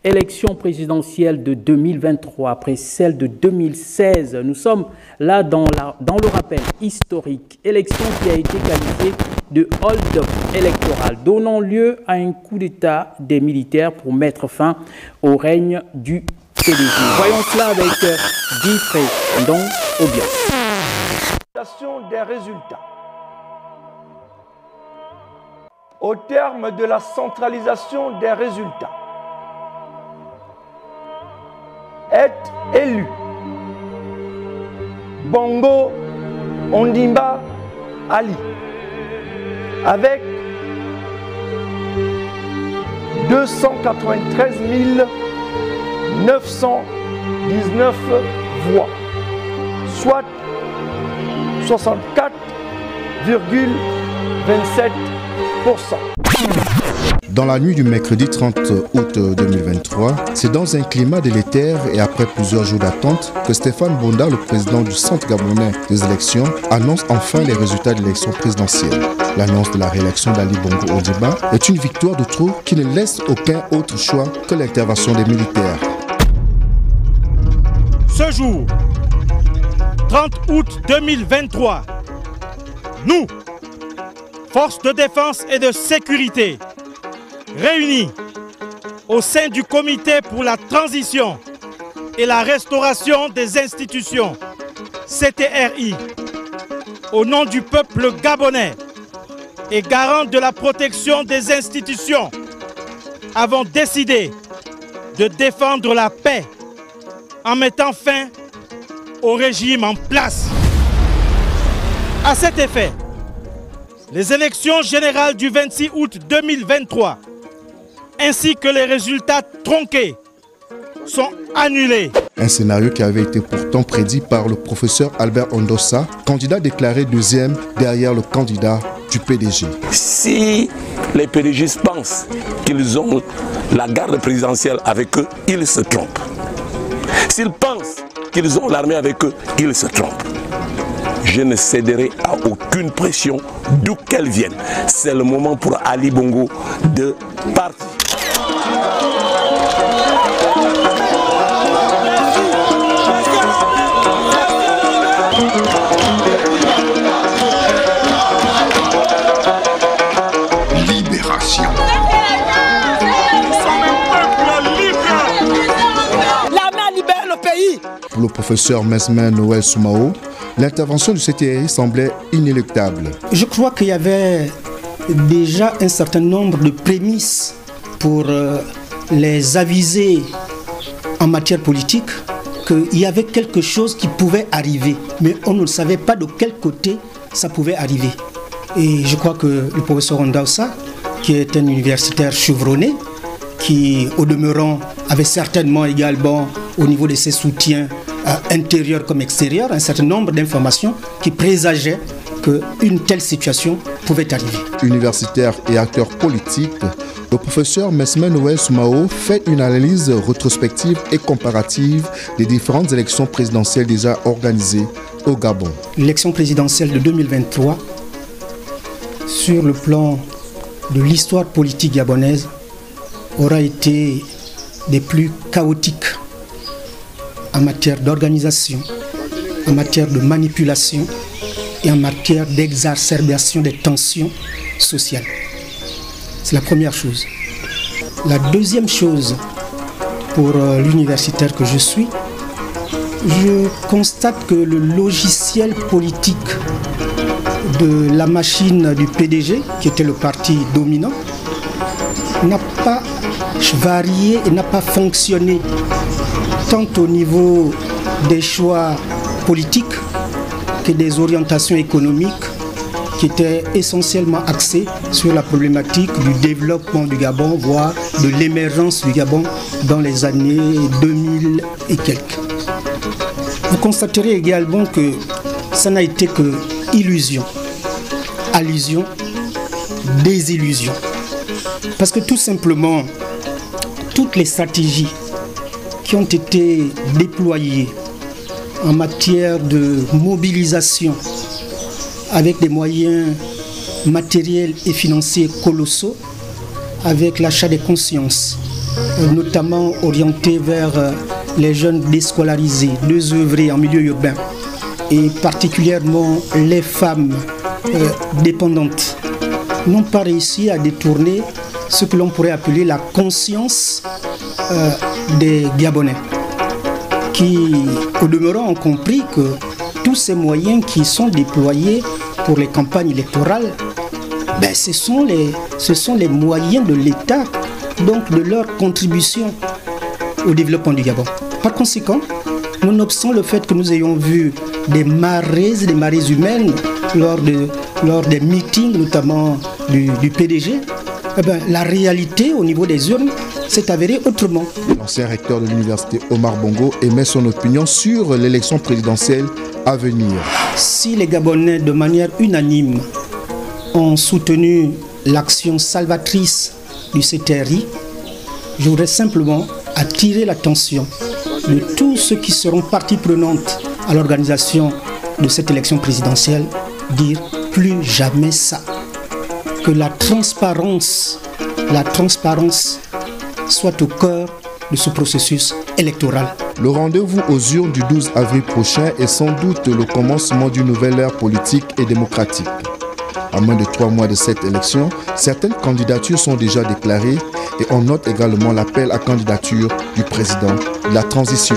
Élection présidentielle de 2023 après celle de 2016. Nous sommes là dans le rappel historique. Élection qui a été qualifiée de hold-up électoral, donnant lieu à un coup d'État des militaires pour mettre fin au règne du PDG. Voyons cela avec Guy Frey, donc Obiang. Des résultats. Au terme de la centralisation des résultats, est élu Bongo Ondimba Ali avec 293 919 voix, soit 64,27%. Dans la nuit du mercredi 30 août 2023, c'est dans un climat délétère et après plusieurs jours d'attente que Stéphane Bonda, le président du Centre gabonais des élections, annonce enfin les résultats de l'élection présidentielle. L'annonce de la réélection d'Ali Bongo Ondimba est une victoire de trop qui ne laisse aucun autre choix que l'intervention des militaires. Ce jour, 30 août 2023, nous, forces de défense et de sécurité, réunis au sein du comité pour la transition et la restauration des institutions, CTRI, au nom du peuple gabonais et garant de la protection des institutions, avons décidé de défendre la paix en mettant fin au régime en place. À cet effet, les élections générales du 26 août 2023 ainsi que les résultats tronqués sont annulés. Un scénario qui avait été pourtant prédit par le professeur Albert Ondossa, candidat déclaré deuxième derrière le candidat du PDG. Si les PDG pensent qu'ils ont la garde présidentielle avec eux, ils se trompent. S'ils pensent qu'ils ont l'armée avec eux, ils se trompent. Je ne céderai à aucune pression, d'où qu'elle vienne. C'est le moment pour Ali Bongo de partir. Libération. L'armée libère le pays. Pour le professeur Mesmin Noël Soumao, l'intervention du CTRI semblait inéluctable. Je crois qu'il y avait déjà un certain nombre de prémices pour les aviser en matière politique qu'il y avait quelque chose qui pouvait arriver, mais on ne savait pas de quel côté ça pouvait arriver. Et je crois que le professeur Ondossa, qui est un universitaire chevronné, qui au demeurant avait certainement également au niveau de ses soutiens intérieurs comme extérieurs un certain nombre d'informations qui présageaient qu'une telle situation pouvait arriver. Universitaire et acteur politique, le professeur Mesmin Noël Soumao fait une analyse rétrospective et comparative des différentes élections présidentielles déjà organisées au Gabon. L'élection présidentielle de 2023, sur le plan de l'histoire politique gabonaise, aura été des plus chaotiques en matière d'organisation, en matière de manipulation et en matière d'exacerbation des tensions sociales. C'est la première chose. La deuxième chose, pour l'universitaire que je suis, je constate que le logiciel politique de la machine du PDG, qui était le parti dominant, n'a pas varié et n'a pas fonctionné tant au niveau des choix politiques que des orientations économiques qui étaient essentiellement axées sur la problématique du développement du Gabon, voire de l'émergence du Gabon dans les années 2000 et quelques. Vous constaterez également que ça n'a été que illusion, allusion, désillusion. Parce que tout simplement, toutes les stratégies qui ont été déployées en matière de mobilisation avec des moyens matériels et financiers colossaux, avec l'achat des consciences, notamment orientée vers les jeunes déscolarisés, désœuvrés en milieu urbain, et particulièrement les femmes dépendantes, n'ont pas réussi à détourner ce que l'on pourrait appeler la conscience des Gabonais, qui, au demeurant, ont compris que tous ces moyens qui sont déployés pour les campagnes électorales, ce sont les moyens de l'État, donc de leur contribution au développement du Gabon. Par conséquent, nonobstant le fait que nous ayons vu des marées et des marées humaines lors des meetings, notamment du PDG, la réalité au niveau des urnes s'est avérée autrement. L'ancien recteur de l'université Omar Bongo émet son opinion sur l'élection présidentielle à venir. Si les Gabonais, de manière unanime, ont soutenu l'action salvatrice du CTRI, je voudrais simplement attirer l'attention de tous ceux qui seront partie prenante à l'organisation de cette élection présidentielle, dire plus jamais ça. Que la transparence soit au cœur de ce processus électoral. Le rendez-vous aux urnes du 12 avril prochain est sans doute le commencement d'une nouvelle ère politique et démocratique. À moins de 3 mois de cette élection, certaines candidatures sont déjà déclarées et on note également l'appel à candidature du président de la transition.